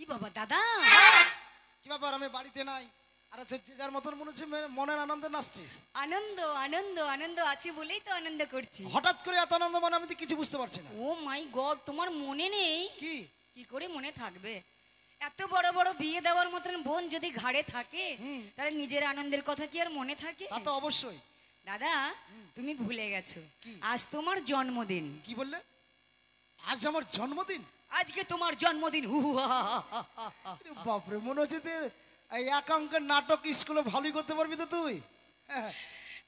ই বাবা দাদা, কি ব্যাপার? আমি বাড়িতে নাই, আর যে যার মতন মনে হচ্ছে মনের আনন্দে নাচছিস। আনন্দ আনন্দ আনন্দ আছে বলেই তো আনন্দ করছি। হঠাৎ করে এত আনন্দ মানে আমি তো কিছু বুঝতে পারছি না। ও মাই গড, তোমার মনে নেই? কি কি করে মনে থাকবে? এত বড় বড় বিয়ে দেওয়ার মতন বোন যদি ঘাড়ে থাকে তাহলে নিজের আনন্দের কথা কি আর মনে থাকে? তা তো অবশ্যই। দাদা তুমি ভুলে গেছো, আজ তোমার জন্মদিন। কি বললে? আজ আমার জন্মদিন? আজকে তোমার জন্মদিন। হু হু হা হা হা হা হা। বাপরে, মনে হচ্ছে যে এই এক অঙ্কের নাটক স্কুলে ভালোই করতে পারবি তো তুই।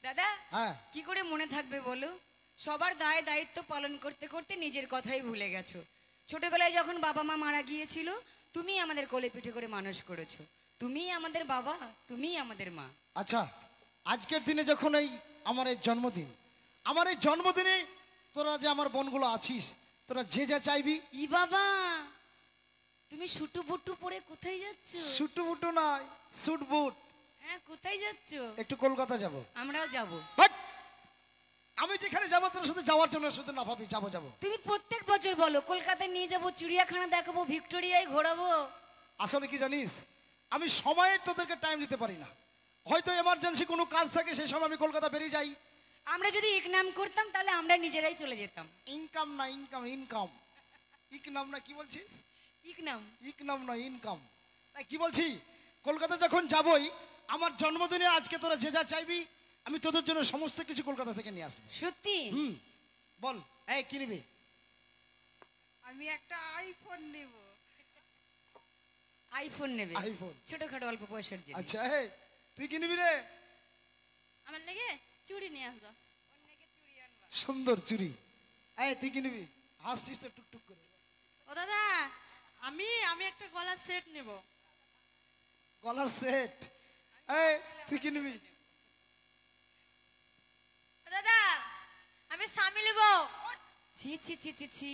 দাদা হ্যাঁ, কি করে মনে থাকবে বলো? সবার দায় দায়িত্ব পালন করতে করতে নিজের কথাই ভুলে গেছো। ছোটবেলায় যখন বাবা মা মারা গিয়েছিল তুমি আমাদের কোলে পিঠে করে মানুষ করেছো। তুমি আমাদের বাবা, তুমি আমাদের মা। আচ্ছা, আজকের দিনে যখন আমার এই জন্মদিন, আমার এই জন্মদিনে তোরা যে আমার বোনগুলো আছিস, তোরা যে যা চাইবি। ই বাবা, তুমি শুটু বুটু পরে কোথায় যাচ্ছ? শুটু বুটু নয়, সুট বুট। হ্যাঁ, কোথায় যাচ্ছ? একটু কলকাতা যাব। আমরাও যাব। বাট আমি যেখানে যাবো তোরা শুধু যাওয়ার জন্য শুধু না ভাবি যাবো যাবো। তুমি প্রত্যেক বছর বলো কলকাতায় নিয়ে যাব, চিড়িয়াখানা দেখাবো, ভিক্টোরিয়ায় ঘোরাবো। আসলে কি জানিস, আমি সময়ে তোদেরকে টাইম দিতে পারি না। হয়তো এমার্জেন্সি কোনো কাজ থাকে, সেই সময় আমি কলকাতা বেরিয়ে যাই। আমরা যদি এক নাম করতাম তাহলে আমরা নিজেরাই চলে যেতাম। ইনকাম না ইনকাম, ইনকাম ইকনাম না, কি বলছিস? এক নাম ইকনাম না ইনকাম। তাই কি বলছি, কলকাতা যখন যাবই, আমার জন্মদিনে আজকে তোরা যে যা চাইবি আমি তোদের জন্য সমস্ত কিছু কলকাতা থেকে নিয়ে আসবো। সত্যি? বল, এই কি নিবি? আমি একটা আইফোন নেব। আইফোন নেবে? আইফোন? ছোটখাটো অল্প পয়সার জিনিস। আচ্ছা, এই তুই কি নিবি রে? আমার লেগে চুড়ি নিয়ে আসবো। সুন্দর চুড়ি। এই তুই কি নিবি? হাসছিস তো টুকটুক করে। ও দাদা, আমি একটা গলার সেট নেব। গলার সেট? এই তুই কি নিবি? দাদা, আমি স্বামী নেব। ছি ছি ছি ছি ছি,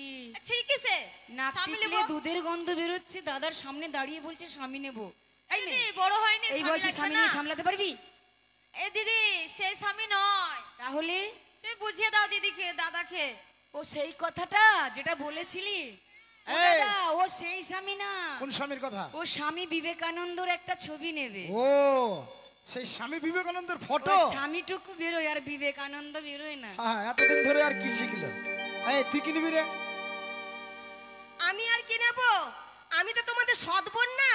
ঠিক আছে, নাক স্বামী নেব। টিপলে দুধের গন্ধ বেরোচ্ছে, দাদার সামনে দাঁড়িয়ে বলছে স্বামী নেব। এই দিদি, বড় হয়নি, এই বয়সে স্বামী নিয়ে সামলাতে পারবি? এই দিদি, সেই স্বামী নয়। তাহলে তুমি বুঝিয়ে দাও দিদিকে, দাদাকে। ও সেই কথাটা যেটা বলেছিলি, ও এই! দাদা, ও সেই স্বামী না। কোন স্বামীর কথা? ও স্বামী বিবেকানন্দর একটা ছবি নেবে। ও, সেই স্বামী বিবেকানন্দের ও ফটো? স্বামীটুকু বেরোয় আর বিবেকানন্দ বেরোয় না। হ্যাঁ, এতদিন ধরে আর কি শিখলো? এই তুই কি নিবি রে? আমি আর কি নেব? আমি তো তোমাদের সৎ বোন না,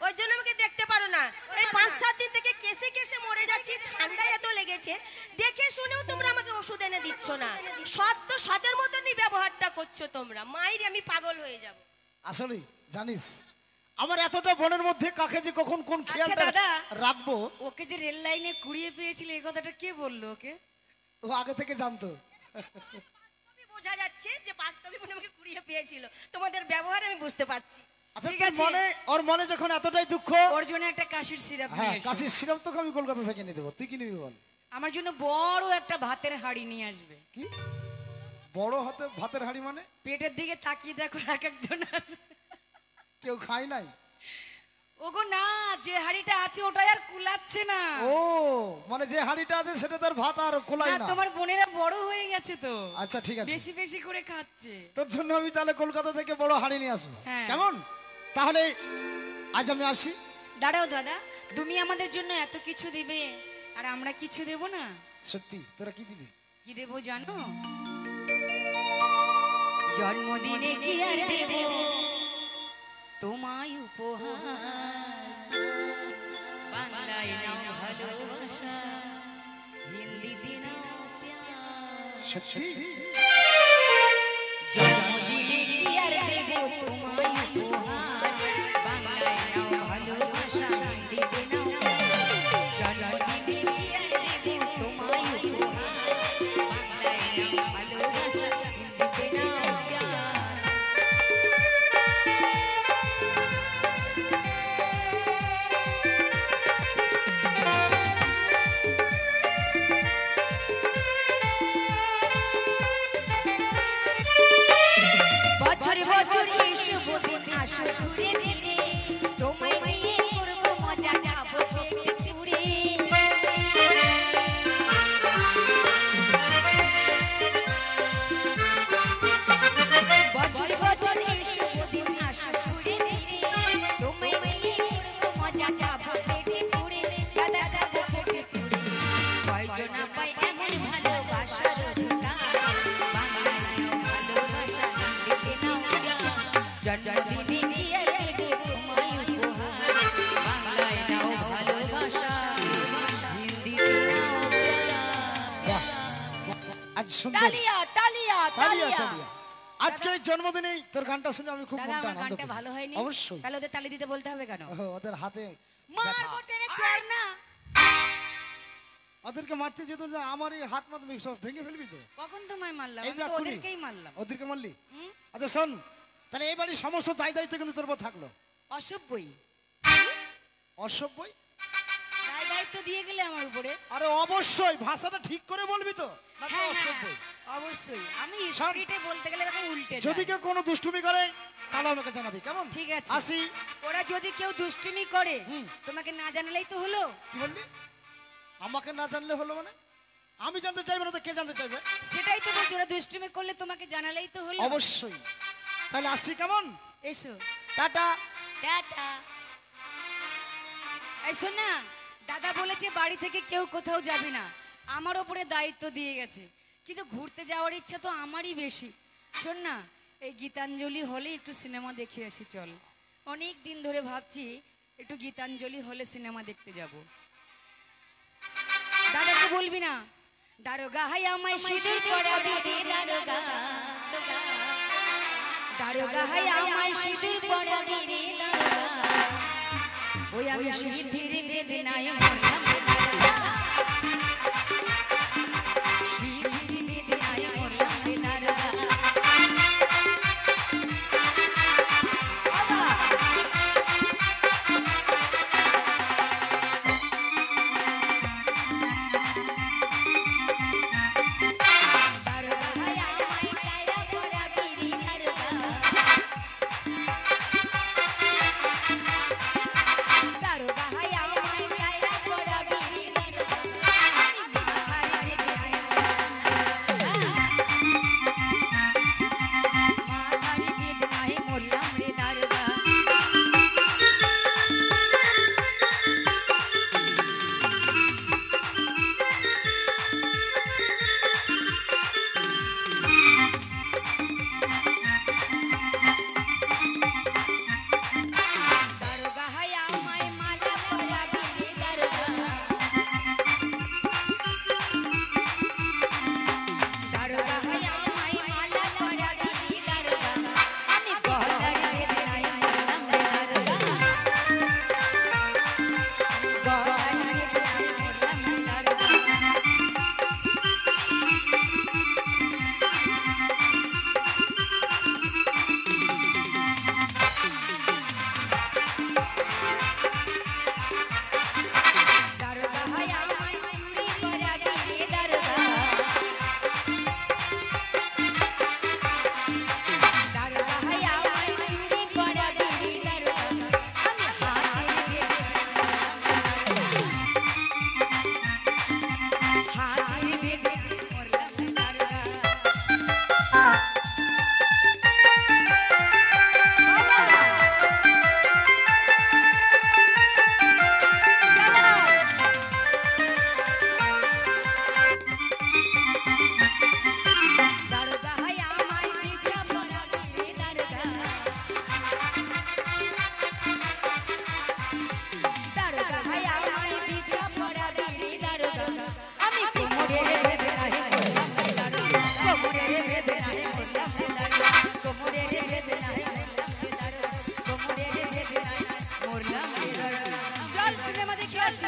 ওই জন্য আমাকে দেখতে পারো না। এই 5-7 দিন থেকে কেসে কেসে মরে যাচ্ছি, ঠান্ডা এত লেগেছে, দেখে শুনেও তোমরা আমাকে ওষুধ এনে দিচ্ছ না। সৎ তো সতের মতনই ব্যবহারটা করছো তোমরা। মায়ের আমি পাগল হয়ে যাব। আসলে জানিস, আমার এতটা বোনের মধ্যে কাকে যে কখন কোন খেয়ালটা দাদা, রাখবো। ওকে যে রেল লাইনে কুড়িয়ে পেয়েছিল এই কথাটা কে বললো ওকে? ও আগে থেকে জানতো। বাস্তবে বোঝা যাচ্ছে যে বাস্তবে মনে আমাকে কুড়িয়ে পেয়েছিল। তোমাদের ব্যবহার আমি বুঝতে পারছি। আচ্ছা, ঠিক তোর আছে। মনে, ওর মনে যখন এতটাই দুঃখ, ওর জন্য একটা কাশির সিরাপ হ্যাঁ নিয়ে এসো। কাশির সিরাপ তোকে আমি কলকাতা থেকে নিয়ে দেবো। তুই কি নিবি বল? আমার জন্য বড় একটা ভাতের হাঁড়ি নিয়ে আসবে। কি বড় হাতে ভাতের হাঁড়ি মানে? পেটের দিকে তাকিয়ে দেখো, এক একজন কেউ খায় নাই? ওগো না, যে হাঁড়িটা আছে ওটাই আর কুলাচ্ছে না। ও, মানে যে হাঁড়িটা আছে সেটা তার ভাত আর কোলাই না। তোমার বোনেরা বড় হয়ে গেছে তো, আচ্ছা ঠিক আছে, বেশি বেশি করে খাচ্ছে। তোর জন্য আমি তাহলে কলকাতা থেকে বড় হাঁড়ি নিয়ে আসবো। হ্যাঁ। কেমন? তাহলে আজ আমি আসি। দাঁড়াও দাদা, তুমি আমাদের জন্য এত কিছু দিবে আর আমরা কিছু দেব না? সত্যি? তোরা কি দিবি? কি দেব জানো? জন্মদিনে কি আর দেব তোমায় উপহার, বাংলায় নাও ভালোবাসা, হিন্দিতে নাও প্যার। সত্যি? জন্মদিনে কি আর দেব তোমায় উপহার, বাংলায় নাও ভালোবাসা, হিন্দিতে নাও প্যার। জন্মদিনে কি আর দেব তোমায় উপহার, বাংলায় নাও ভালোবাসা, হিন্দিতে নাও প্যার। বছর বছর এসো দিন আসো ঘুরে ফিরে, তোমায় নিয়ে করবো মজা, যাবো পেট পুরে। বছর বছর এসো দিন আসো ঘুরে ফিরে, দিনে কি আর দেব তোমায় উপহার বাংলায় নাও ভালোবাসা হিন্দিতে নাও বাহ, আজ সুন্দর তালিয়া তালিয়া তালিয়া তালিয়া তালিয়া আজকে এই জন্মদিনে তোর গানটা শুনে আমি খুব দাদা মনটা আমার আনন্দ গানটা পেলাম। ভালো হয়নি অবশ্যই তাহলে ওদের তালি দিতে বলতে হবে কেন ওদের হাতে মারবো টেনে চল না ওদেরকে মারতে যেত না আমার এই হাত মাত সব ভেঙে ফেলবি তো কখন তোমায় মারলাম এই আমি দেখ তো খুনি। ওদেরকেই মারলাম ওদেরকে মারলি হুম? আচ্ছা শোন তাহলে এই বাড়ির সমস্ত দায় দায়িত্ব কিন্তু তোর উপর থাকলো অসভ্যই অসভ্যই দায় দায়িত্ব দিয়ে গেলে আমার উপরে আরে অবশ্যই ভাষাটা ঠিক করে বলবি তো নাকি হ্যাঁ অসভ্যই? অবশ্যই আমি শোন। স্পিডে বলতে গেলে এরকম উল্টে যদি যায়। কেউ কোনো দুষ্টুমি করে তাহলে আমাকে জানাবি কেমন ঠিক আছে আসি ওরা যদি কেউ দুষ্টুমি করে হুম। তোমাকে না জানালেই তো হলো কি বললি আমাকে না জানলে হলো মানে আমি জানতে চাইবো না তো কে জানতে চাইবে সেটাই তো বলছি ওরা দুষ্টুমি করলে তোমাকে জানালেই তো হলো অবশ্যই তাহলে আসছি কেমন এসো টাটা টাটা এই শোন না দাদা বলেছে বাড়ি থেকে কেউ কোথাও যাবে না আমার ওপরে দায়িত্ব দিয়ে গেছে কিন্তু ঘুরতে যাওয়ার ইচ্ছা তো আমারই বেশি শোন না এই গীতাঞ্জলি হলে একটু সিনেমা দেখে আসি চল অনেক দিন ধরে ভাবছি একটু গীতাঞ্জলি হলে সিনেমা দেখতে যাব দাদাকে বলবি না দারোগা হাই আমায় সিঁদুর পরাবি রে দারোগা দারোগা হাই আমায় সিঁদুর পরাবি রে দারোগা ওই আমি সিঁথির বেদনায় মরলাম রে দারোগা সিঁথির বেদনায় মরলাম রে দারোগা চল সিনেমা দেখে আসি